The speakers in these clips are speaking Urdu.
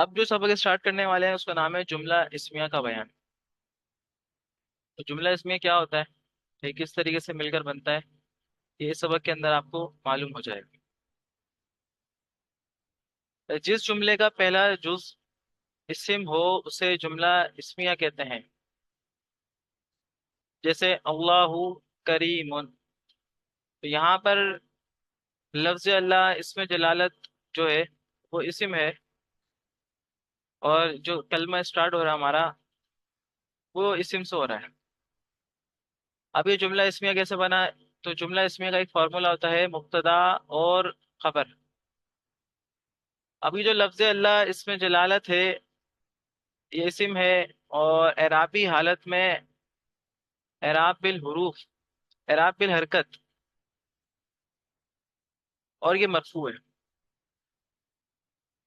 اب جو سبق اسٹارٹ کرنے والے ہیں اس کا نام ہے جملہ اسمیہ کا بیان۔ تو جملہ اسمیہ کیا ہوتا ہے، یہ کس طریقے سے مل کر بنتا ہے، یہ اس سبق کے اندر آپ کو معلوم ہو جائے گا۔ جس جملے کا پہلا جز اسم ہو اسے جملہ اسمیہ کہتے ہیں، جیسے اللہ کریم۔ تو یہاں پر لفظ اللہ اس میں جلالت جو ہے وہ اسم ہے، اور جو کلمہ اسٹارٹ ہو رہا ہے ہمارا وہ اسم سے ہو رہا ہے۔ اب یہ جملہ اسمیہ کیسے بنا؟ تو جملہ اسمیہ کا ایک فارمولا ہوتا ہے مبتدا اور خبر۔ ابھی جو لفظ اللہ اس میں جلالت ہے یہ اسم ہے، اور اعرابی حالت میں اعراب بالحروف، اعراب بالحرکت، اور یہ مرفوع ہے،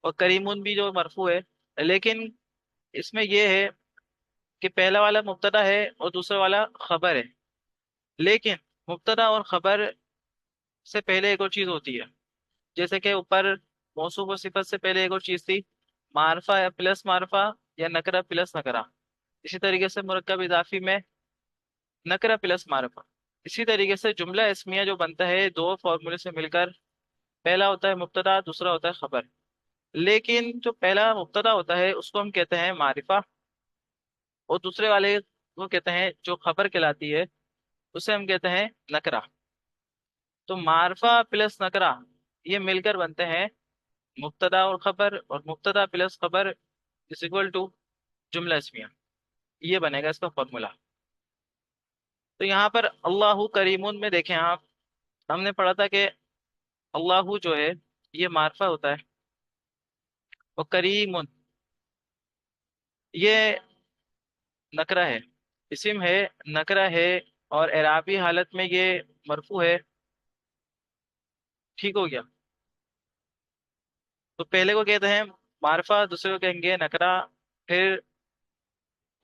اور کریمون بھی جو مرفوع ہے، لیکن اس میں یہ ہے کہ پہلا والا مبتدا ہے اور دوسرا والا خبر ہے، لیکن مبتدا اور خبر سے پہلے ایک اور چیز ہوتی ہے، جیسے کہ اوپر موصوف و صفت سے پہلے ایک اور چیز تھی معرفہ یا پلس معرفہ، یا نکرہ پلس نکرہ۔ اسی طریقے سے مرکب اضافی میں نکرہ پلس معرفہ۔ اسی طریقے سے جملہ اسمیہ جو بنتا ہے دو فارمولے سے مل کر، پہلا ہوتا ہے مبتدا، دوسرا ہوتا ہے خبر۔ لیکن جو پہلا مبتدا ہوتا ہے اس کو ہم کہتے ہیں معرفہ، اور دوسرے والے کو کہتے ہیں جو خبر کہلاتی ہے اسے ہم کہتے ہیں نکرہ۔ تو معرفہ پلس نکرہ یہ مل کر بنتے ہیں مبتدا اور خبر، اور مبتدا پلس خبر از اکول ٹو جملہ اسمیہ۔ یہ بنے گا اس کا فارمولا۔ تو یہاں پر اللہ کریمون میں دیکھیں آپ، ہم نے پڑھا تھا کہ اللہ جو ہے یہ معرفہ ہوتا ہے، اور کریمون یہ نکرہ ہے، اسم ہے، نکرہ ہے، اور اعرابی حالت میں یہ مرفوع ہے۔ ٹھیک ہو گیا؟ تو پہلے کو کہتے ہیں معرفہ، دوسرے کو کہیں گے نکرہ، پھر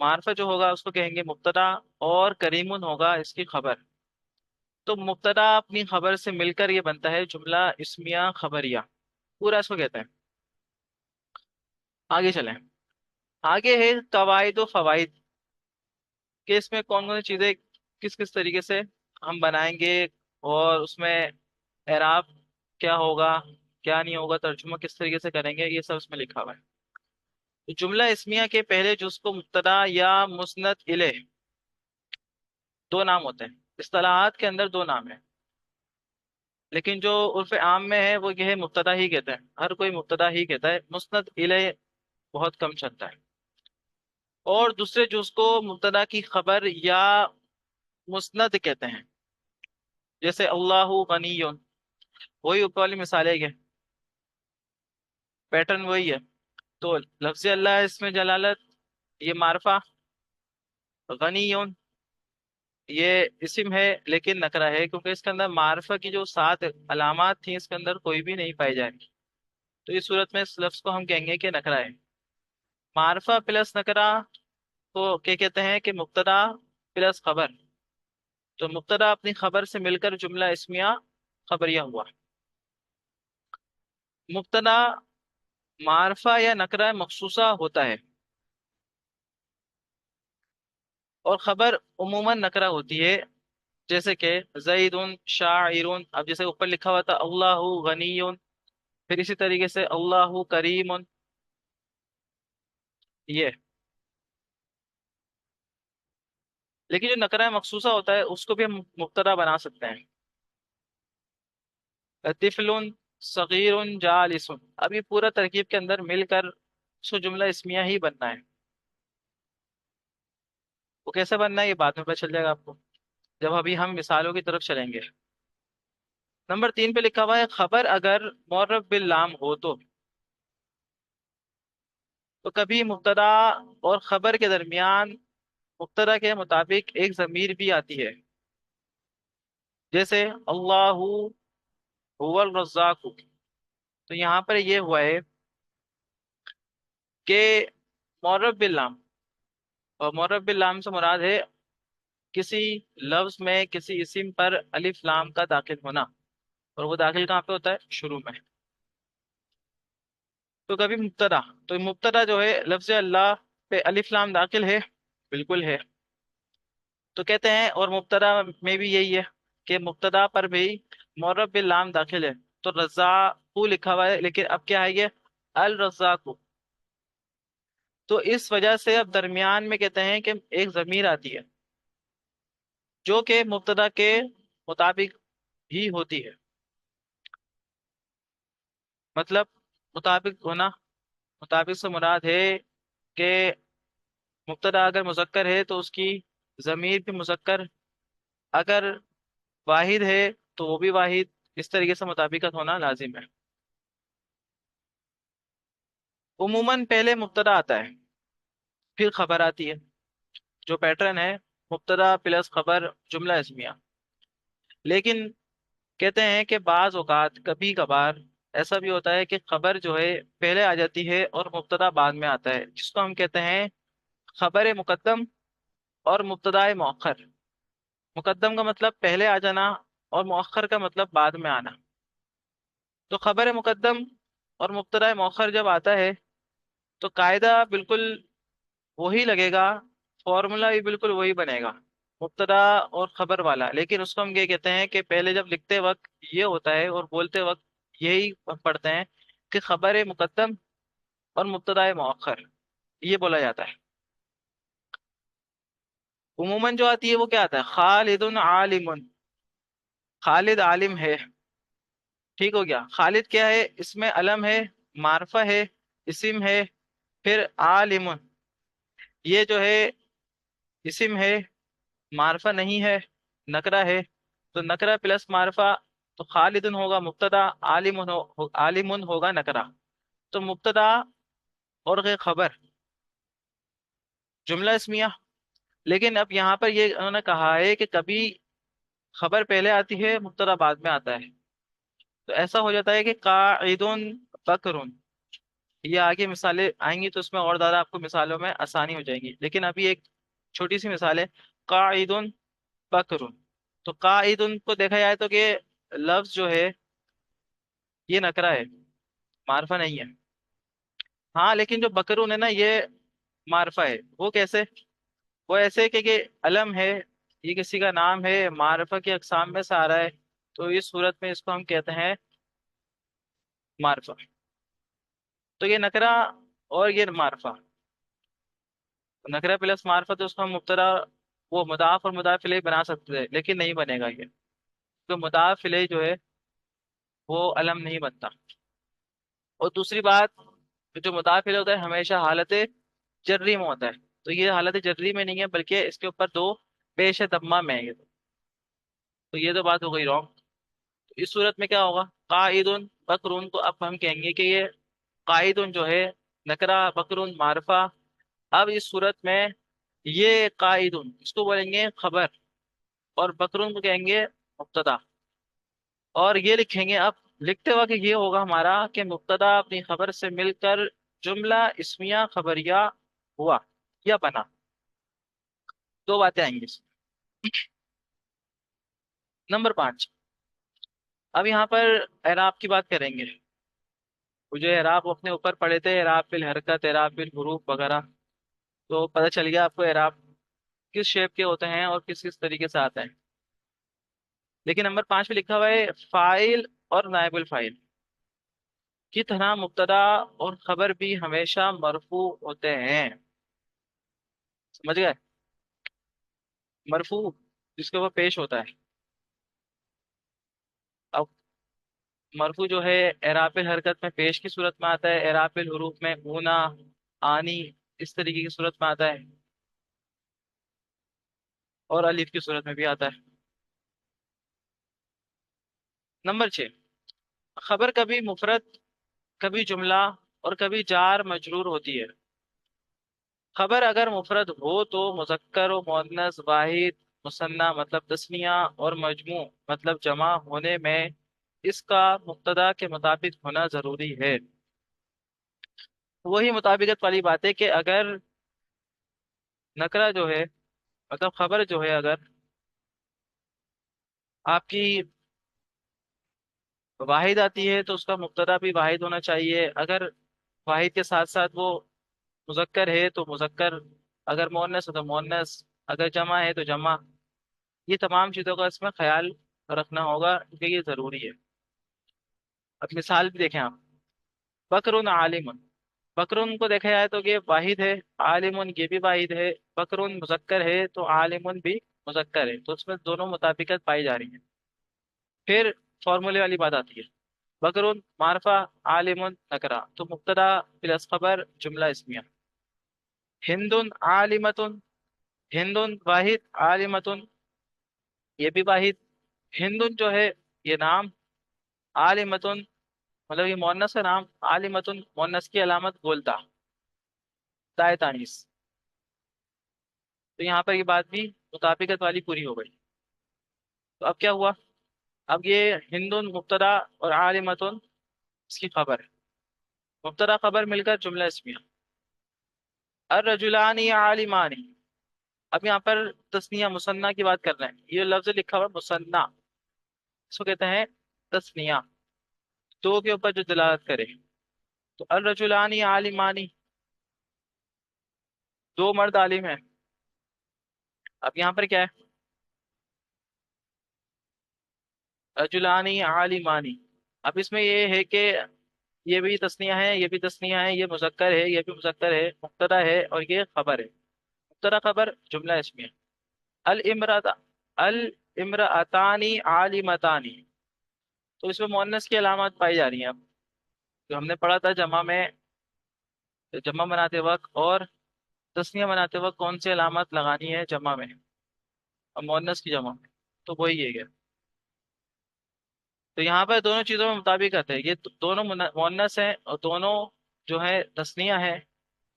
معرفہ جو ہوگا اس کو کہیں گے مبتدا، اور کریمون ہوگا اس کی خبر۔ تو مبتدا اپنی خبر سے مل کر یہ بنتا ہے جملہ اسمیہ خبریہ، پورا اس کو کہتے ہیں۔ آگے چلیں، آگے ہے قواعد و فوائد، کہ اس میں کون کون سی چیزیں کس کس طریقے سے ہم بنائیں گے، اور اس میں اعراب کیا ہوگا، کیا نہیں ہوگا، ترجمہ کس طریقے سے کریں گے، یہ سب اس میں لکھا ہوا ہے۔ تو جملہ اسمیہ کے پہلے جز کو مبتدا یا مسند الیہ دو نام ہوتے ہیں، اصطلاحات کے اندر دو نام ہیں، لیکن جو عرف عام میں ہے وہ یہ ہے مبتدا ہی کہتے ہیں، ہر کوئی مبتدا ہی کہتا ہے، مسند الیہ بہت کم چلتا ہے۔ اور دوسرے جز کو مبتدا کی خبر یا مسند کہتے ہیں، جیسے اللہ غنی، وہی اوپر والی مثال ہے، یہ پیٹرن وہی ہے۔ تو لفظ اللہ اس میں جلالت یہ معرفہ، غنی یہ اسم ہے لیکن نکرہ ہے، کیونکہ اس کے اندر معرفہ کی جو سات علامات تھیں اس کے اندر کوئی بھی نہیں پائی جائے گی، تو اس صورت میں اس لفظ کو ہم کہیں گے کہ نکرہ ہے۔ معرفہ پلس نکرہ کو کیا کہتے ہیں کہ مبتدا پلس خبر۔ تو مبتدا اپنی خبر سے مل کر جملہ اسمیہ خبریہ ہوا۔ مبتدا معرفہ یا نکرہ مخصوصہ ہوتا ہے، اور خبر عموماً نکرہ ہوتی ہے، جیسے کہ زید شاعر، اب جیسے اوپر لکھا ہوا تھا اللہ غنی، پھر اسی طریقے سے اللہ کریم، یہ۔ لیکن جو نکرہ مخصوصہ ہوتا ہے اس کو بھی ہم مبتدا بنا سکتے ہیں، طفل صغیر جالس، اب یہ پورا ترکیب کے اندر مل کر اس کو جملہ اسمیہ ہی بننا ہے۔ وہ کیسے بننا ہے یہ بعد میں پتہ چل جائے گا آپ کو جب ابھی ہم مثالوں کی طرف چلیں گے۔ نمبر 3 پہ لکھا ہوا ہے خبر اگر معرف باللام ہو تو کبھی مبتدا اور خبر کے درمیان مبتدا کے مطابق ایک ضمیر بھی آتی ہے، جیسے اللہ هو الرزاق۔ تو یہاں پر یہ ہوا ہے کہ معرف باللام، اور معرف باللام سے مراد ہے کسی لفظ میں کسی اسم پر الف لام کا داخل ہونا، اور وہ داخل کہاں پہ ہوتا ہے؟ شروع میں۔ تو کبھی مبتدا، تو مبتدا جو ہے لفظ اللہ پہ الف لام داخل ہے، بالکل ہے، تو کہتے ہیں، اور مبتدا میں بھی یہی ہے کہ مبتدا پر بھی معرب باللام داخل ہے، تو رزاق لکھا ہوا ہے لیکن اب کیا ہے یہ الرزاق، تو اس وجہ سے اب درمیان میں کہتے ہیں کہ ایک ضمیر آتی ہے جو کہ مبتدا کے مطابق ہی ہوتی ہے، مطلب مطابق ہونا، مطابق سے مراد ہے کہ مبتدا اگر مذکر ہے تو اس کی ضمیر بھی مذکر، اگر واحد ہے تو وہ بھی واحد، اس طریقے سے مطابقت ہونا لازم ہے۔ عموماً پہلے مبتدا آتا ہے، پھر خبر آتی ہے، جو پیٹرن ہے مبتدا پلس خبر جملہ اسمیہ، لیکن کہتے ہیں کہ بعض اوقات کبھی کبھار ایسا بھی ہوتا ہے کہ خبر جو ہے پہلے آ جاتی ہے اور مبتدا بعد میں آتا ہے، جس کو ہم کہتے ہیں خبر مقدم اور مبتدا مؤخر۔ مقدم کا مطلب پہلے آ جانا، اور مؤخر کا مطلب بعد میں آنا۔ تو خبر مقدم اور مبتدا مؤخر جب آتا ہے تو قاعدہ بالکل وہی لگے گا، فارمولا بھی بالکل وہی بنے گا، مبتدا اور خبر والا، لیکن اس کو ہم یہ کہتے ہیں کہ پہلے جب لکھتے وقت یہ ہوتا ہے اور بولتے وقت یہی پڑھتے ہیں کہ خبر مقدم اور مبتدا مؤخر، یہ بولا جاتا ہے۔ عموماً جو آتی ہے وہ کیا آتا ہے، خالد عالم، خالد عالم ہے، ٹھیک ہو گیا، خالد کیا ہے، اس میں علم ہے، معرفہ ہے، اسم ہے، پھر عالم، یہ جو ہے اسم ہے، معرفہ نہیں ہے، نکرہ ہے، تو نکرہ پلس معرفہ، تو خالدن ہوگا مبتدا، عالمن ہوگا نکرہ، تو مبتدا اور غیر خبر جملہ اسمیہ۔ لیکن اب یہاں پر یہ انہوں نے کہا ہے کہ کبھی خبر پہلے آتی ہے، مبتدا بعد میں آتا ہے، تو ایسا ہو جاتا ہے کہ قاعدن بکرن، یہ آگے مثالیں آئیں گی تو اس میں اور زیادہ آپ کو مثالوں میں آسانی ہو جائیں گی، لیکن ابھی ایک چھوٹی سی مثال ہے، قاعدن بکرن، تو قاعدن کو دیکھا جائے تو کہ لفظ جو ہے یہ نکرہ ہے، معرفہ نہیں ہے، ہاں لیکن جو بکرون ہے نا یہ معرفہ ہے، وہ کیسے، وہ ایسے کہ علم ہے، یہ کسی کا نام ہے، معرفہ کی اقسام میں سے آ رہا ہے، تو اس صورت میں اس کو ہم کہتے ہیں معرفہ، تو یہ نکرہ اور یہ معرفہ، نکرہ پلس معرفہ، تو اس کو ہم مبتدا وہ مضاف اور مضاف الیہ بنا سکتے ہیں، لیکن نہیں بنے گا یہ، تو مضاف الیہ جو ہے وہ علم نہیں بنتا۔ اور دوسری بات، جو مضاف الیہ ہوتا ہے ہمیشہ حالت جری میں ہوتا ہے، تو یہ حالت جری میں نہیں ہے بلکہ اس کے اوپر دو پیش دمہ میں ہے یہ، تو یہ تو بات ہو گئی رانگ، تو اس صورت میں کیا ہوگا، قائدن بکرون، تو اب ہم کہیں گے کہ یہ قائدن جو ہے نکرہ، بکرون معرفہ، اب اس صورت میں یہ قائدن اس کو بولیں گے خبر، اور بکرون کو کہیں گے مبتدا، اور یہ لکھیں گے اب لکھتے وقت یہ ہوگا ہمارا کہ مبتدا اپنی خبر سے مل کر جملہ اسمیہ خبریہ ہوا یا بنا، دو باتیں آئیں گی اس میں۔ نمبر 5، اب یہاں پر اعراب کی بات کریں گے، وہ جو اعراب اپنے اوپر پڑھے تھے، اعراب بالحرکت، اعراب بالحروف وغیرہ، تو پتہ چل گیا آپ کو اعراب کس شیپ کے ہوتے ہیں اور کس کس طریقے سے آتے ہیں، لیکن نمبر 5 پہ لکھا ہوا ہے فاعل اور نائب الفاعل کی طرح مبتدا اور خبر بھی ہمیشہ مرفوع ہوتے ہیں، سمجھ گئے، مرفوع جس کے اوپر پیش ہوتا ہے، اب مرفوع جو ہے اعراب الحرکت میں پیش کی صورت میں آتا ہے، اعراب الحروف میں اونا، آنی، اس طریقے کی صورت میں آتا ہے، اور الف کی صورت میں بھی آتا ہے۔ نمبر 6، خبر کبھی مفرد، کبھی جملہ، اور کبھی جار مجرور ہوتی ہے۔ خبر اگر مفرد ہو تو مذکر و مؤنث، واحد مثنیٰ مطلب تثنیہ، اور مجموع مطلب جمع ہونے میں اس کا مبتدا کے مطابق ہونا ضروری ہے۔ وہی مطابقت والی بات ہے کہ اگر نکرہ جو ہے، مطلب خبر جو ہے اگر آپ کی واحد آتی ہے تو اس کا مبتدا بھی واحد ہونا چاہیے، اگر واحد کے ساتھ ساتھ وہ مذکر ہے تو مذکر، اگر مؤنث ہے تو مؤنث، اگر جمع ہے تو جمع. یہ تمام چیزوں کا اس میں خیال رکھنا ہوگا کیونکہ یہ ضروری ہے. اب مثال بھی دیکھیں آپ. بکرن عالم. بکرن کو دیکھا جائے تو یہ واحد ہے، عالم یہ بھی واحد ہے. بکرن مذکر ہے تو عالم بھی مذکر ہے، تو اس میں دونوں مطابقت پائی جا رہی ہیں. پھر فارمولے والی بات آتی ہے. بکرن معرفہ، عالم نکرہ، تو مبتدا پلس خبر جملہ اسمیہ. ہندن عالمتن. ہندن واحد، عالمتن یہ بھی واحد. ہندن جو ہے یہ نام، عالمتن مطلب یہ مؤنث کا نام، عالمتن مؤنث کی علامت بولتا، دائیں تانیث. تو یہاں پر یہ بات بھی مطابقت والی پوری ہو گئی. تو اب کیا ہوا؟ اب یہ ہندن مبتدا اور عالمتن اس کی خبر ہے. مبتدا خبر مل کر جملہ اسمیہ. الرجلان عالمان. اب یہاں پر تسنیہ مثنیٰ کی بات کر رہے ہیں. یہ لفظ لکھا ہوا مثنیٰ، اس کو کہتے ہیں تسنیہ، دو کے اوپر جو دلالت کرے. تو الرجلان عالمان، دو مرد عالم ہیں. اب یہاں پر کیا ہے؟ رجلان عالمان. اب اس میں یہ ہے کہ یہ بھی تسنیہ ہے، یہ بھی تسنیہ ہے، یہ مذکر ہے، یہ بھی مذکر ہے، مبتدا ہے اور یہ خبر ہے. مبتدا خبر جملہ اسمیہ. الامرأۃ، الامرأتان عالمتان. تو اس میں مؤنث کی علامات پائی جا رہی ہیں. اب جو ہم نے پڑھا تھا جمع میں، جمع بناتے وقت اور تسنیہ بناتے وقت کون سی علامات لگانی ہے جمع میں اور مؤنث کی جمع میں، تو وہی ہے. تو یہاں پر دونوں چیزوں میں مطابقت ہے. یہ دونوں مؤنث ہیں اور دونوں جو ہے تسنیہ ہے.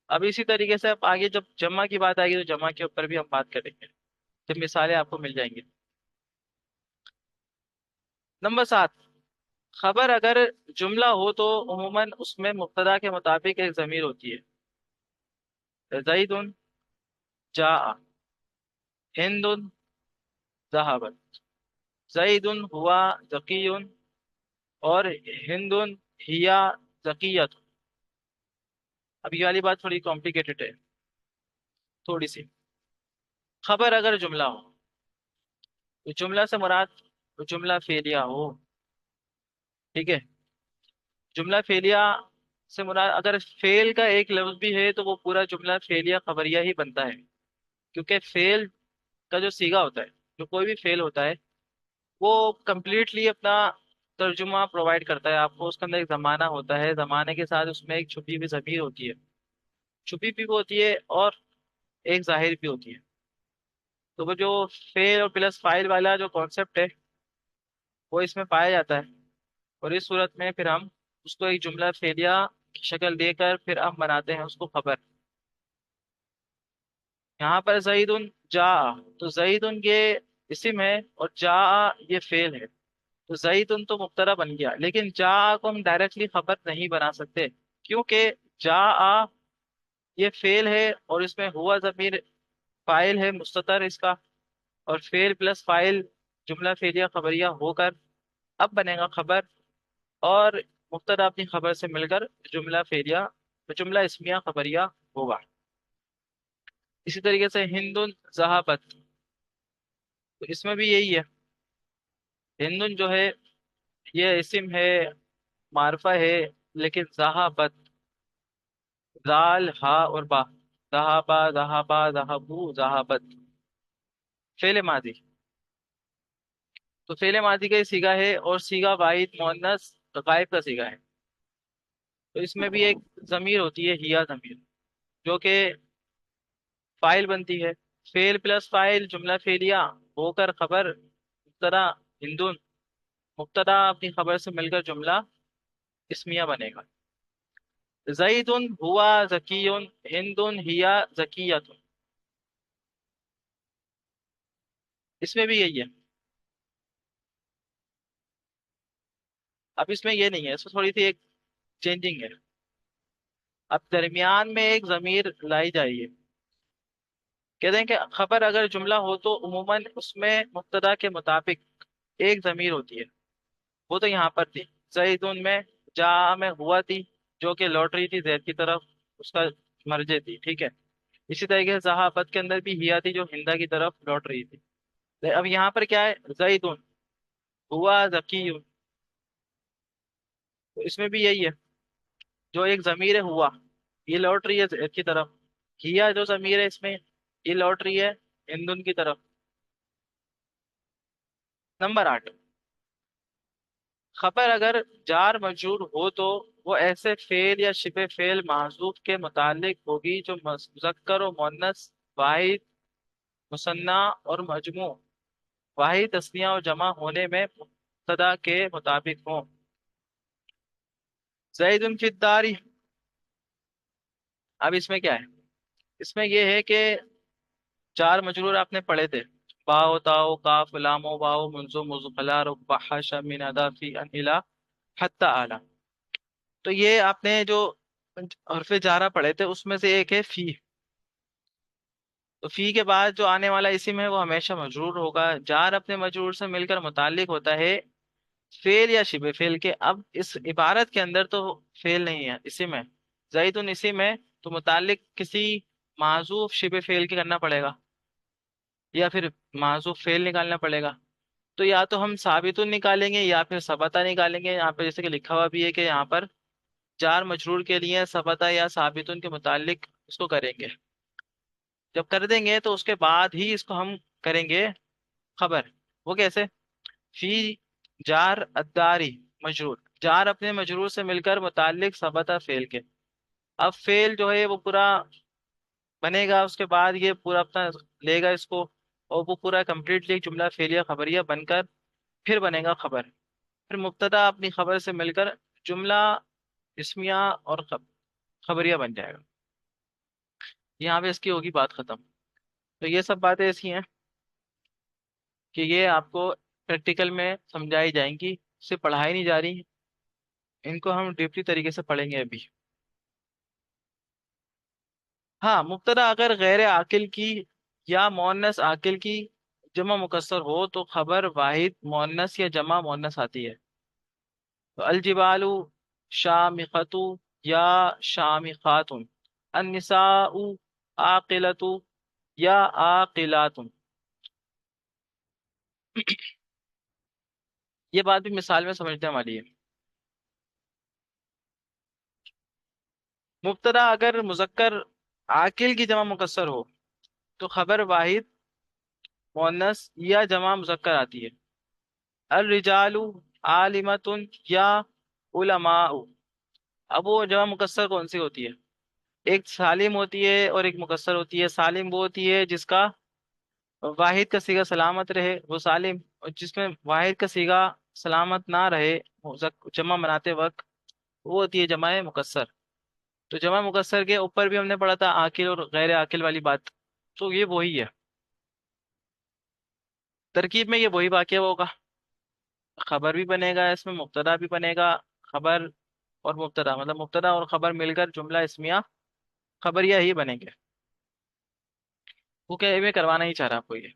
اب اسی طریقے سے اب آگے جب جمع کی بات آئے گی تو جمع کے اوپر بھی ہم بات کریں گے، جب مثالیں آپ کو مل جائیں گی. نمبر 7، خبر اگر جملہ ہو تو عموماً اس میں مبتدا کے مطابق ایک ضمیر ہوتی ہے. زید جاء، ہند ذهبت، زید ہوا ذکی اور ہند ہیا ذکیت. اب یہ والی بات تھوڑی کمپلیکیٹڈ ہے تھوڑی سی. خبر اگر جملہ ہو تو جملہ سے مراد جملہ فعلیہ ہو. ٹھیک ہے، جملہ فعلیہ سے مراد اگر فعل کا ایک لفظ بھی ہے تو وہ پورا جملہ فعلیہ خبریہ ہی بنتا ہے. کیونکہ فعل کا جو صیغہ ہوتا ہے، جو کوئی بھی فعل ہوتا ہے، وہ کمپلیٹلی اپنا ترجمہ پرووائڈ کرتا ہے آپ کو. اس کے اندر ایک زمانہ ہوتا ہے، زمانے کے ساتھ اس میں ایک چھپی ہوئی ضمیر ہوتی ہے، چھپی بھی ہوتی ہے اور ایک ظاہر بھی ہوتی ہے. تو وہ جو فعل اور پلس فاعل والا جو کانسیپٹ ہے وہ اس میں پایا جاتا ہے. اور اس صورت میں پھر ہم اس کو ایک جملہ فعلیہ کی شکل دے کر پھر ہم بناتے ہیں اس کو خبر. یہاں پر زید جا، تو زید یہ اسم ہے اور جا یہ فعل ہے. تو زید تو مبتدا بن گیا، لیکن جا کو ہم ڈائریکٹلی خبر نہیں بنا سکتے کیونکہ جا یہ فعل ہے اور اس میں ہوا ضمیر فاعل ہے مستتر اس کا، اور فعل پلس فاعل جملہ فعلیہ خبریہ ہو کر اب بنے گا خبر. اور مبتدا اپنی خبر سے مل کر جملہ فعلیہ جملہ اسمیہ خبریہ ہوگا. اسی طریقے سے ہند ذہابت، تو اس میں بھی یہی ہے. ہند جو ہے یہ اسم ہے، معرفہ ہے، لیکن ذہابت ذال ہا اور با، ذہابا ذہابا ذہبو ذہابت فعل ماضی. تو فعل ماضی کا یہ صیغہ ہے اور صیغہ واحد مؤنث غائب کا صیغہ ہے. تو اس میں بھی ایک ضمیر ہوتی ہے ہیا ضمیر، جو کہ فاعل بنتی ہے. فعل پلس فاعل جملہ فعلیہ ہو کر خبر مبتدا ہندون، مبتدا اپنی خبر سے مل کر جملہ اسمیہ بنے گا. زید ہوا ذکی، ہند ہیا ذکیت. اس میں بھی یہی ہے. اب اس میں یہ نہیں ہے، اس میں تھوڑی سی ایک چینجنگ ہے. اب درمیان میں ایک ضمیر لائی جائیے. کہتے ہیں کہ خبر اگر جملہ ہو تو عموماً اس میں مبتدا کے مطابق ایک ضمیر ہوتی ہے. وہ تو یہاں پر تھی زیدون میں، جا میں ہوا تھی، جو کہ لوٹ رہی تھی زید کی طرف، اس کا مرجع تھی، ٹھیک ہے۔ اسی طریقے سے صحافت کے اندر بھی ہیا تھی جو ہندا کی طرف لوٹ رہی تھی۔ اب یہاں پر کیا ہے، زیدن ہوا ذکی، تو اس میں بھی یہی ہے، جو ایک ضمیر ہے ہوا، یہ لوٹ رہی ہے زید کی طرف، ہیا جو ضمیر ہے اس میں یہ لوٹ رہی ہے ہندن کی طرف۔ نمبر 8، خبر اگر جار مجرور ہو تو وہ ایسے فعل یا شبہ فعل محذوف کے متعلق ہوگی جو مذکر و مؤنث، واحد مثنیٰ اور مجموع، واحد تثنیہ اور جمع ہونے میں مبتدا کے مطابق ہوں۔ زید فی الدار، اب اس میں کیا ہے، اس میں یہ ہے کہ چار مجرور آپ نے پڑھے تھے، باؤ تاؤ کاف لام واؤ منزو مزفلا رب حش من ادا فی ان الا حتی اعلی، تو یہ آپ نے جو حرف جارہ پڑھے تھے اس میں سے ایک ہے فی، تو فی کے بعد جو آنے والا اسم ہے وہ ہمیشہ مجرور ہوگا، جار اپنے مجرور سے مل کر متعلق ہوتا ہے فعل یا شبہ فعل کے۔ اب اس عبارت کے اندر تو فعل نہیں ہے، اسم ہے، زیدن اسم ہے، تو متعلق کسی معذوف شبہ فعل کے کرنا پڑے گا یا پھر معذوف فعل نکالنا پڑے گا، تو یا تو ہم ثابتن نکالیں گے یا پھر ثبتہ نکالیں گے۔ یہاں پہ جیسے کہ لکھا ہوا بھی ہے کہ یہاں پر جار مجرور کے لیے ثبتہ یا ثابتن کے متعلق اس کو کریں گے، جب کر دیں گے تو اس کے بعد ہی اس کو ہم کریں گے خبر۔ وہ کیسے، فی جار الداری مجرور، جار اپنے مجرور سے مل کر متعلق ثبتہ فعل کے، اب فعل جو ہے وہ پورا بنے گا، اس کے بعد یہ پورا اپنا لے گا اس کو، اور وہ پورا کمپلیٹلی جملہ فعلیہ خبریہ بن کر پھر بنے گا خبر، پھر مبتدا اپنی خبر سے مل کر جملہ اسمیہ اور خبریہ بن جائے گا، یہاں پہ اس کی ہوگی بات ختم۔ تو یہ سب باتیں ایسی ہیں کہ یہ آپ کو پریکٹیکل میں سمجھائی جائیں گی، سے پڑھائی نہیں جا رہی، ان کو ہم ڈیپلی طریقے سے پڑھیں گے ابھی۔ ہاں، مبتدا اگر غیر عاقل کی یا مؤنث عاقل کی جمع مکسر ہو تو خبر واحد مؤنث یا جمع مؤنث آتی ہے، تو الجبال شامخۃ یا شامخات، النساء عاقلۃ یا عاقلات، یہ بات بھی مثال میں سمجھنے والی ہے۔ مبتدا اگر مذکر عاقل کی جمع مکسر ہو تو خبر واحد مؤنث یا جمع مذکر آتی ہے، الرجال عالمۃ یا علماء، اب وہ جمع مکسر کون سی ہوتی ہے، ایک سالم ہوتی ہے اور ایک مکسر ہوتی ہے، سالم وہ ہوتی ہے جس کا واحد کا صیغہ سلامت رہے وہ سالم، اور جس میں واحد کا صیغہ سلامت نہ رہے جمع بناتے وقت وہ ہوتی ہے جمع مکسر۔ تو جمع مکسر کے اوپر بھی ہم نے پڑھا تھا عاقل اور غیر عاقل والی بات، تو یہ وہی ہے، ترکیب میں یہ وہی واقعہ ہوگا، خبر بھی بنے گا اس میں، مبتدا بھی بنے گا، خبر اور مبتدا مطلب مبتدا اور خبر مل کر جملہ اسمیہ خبریہ ہی بنیں گے۔ وہ کہ میں کروانا ہی چاہ رہا آپ کو یہ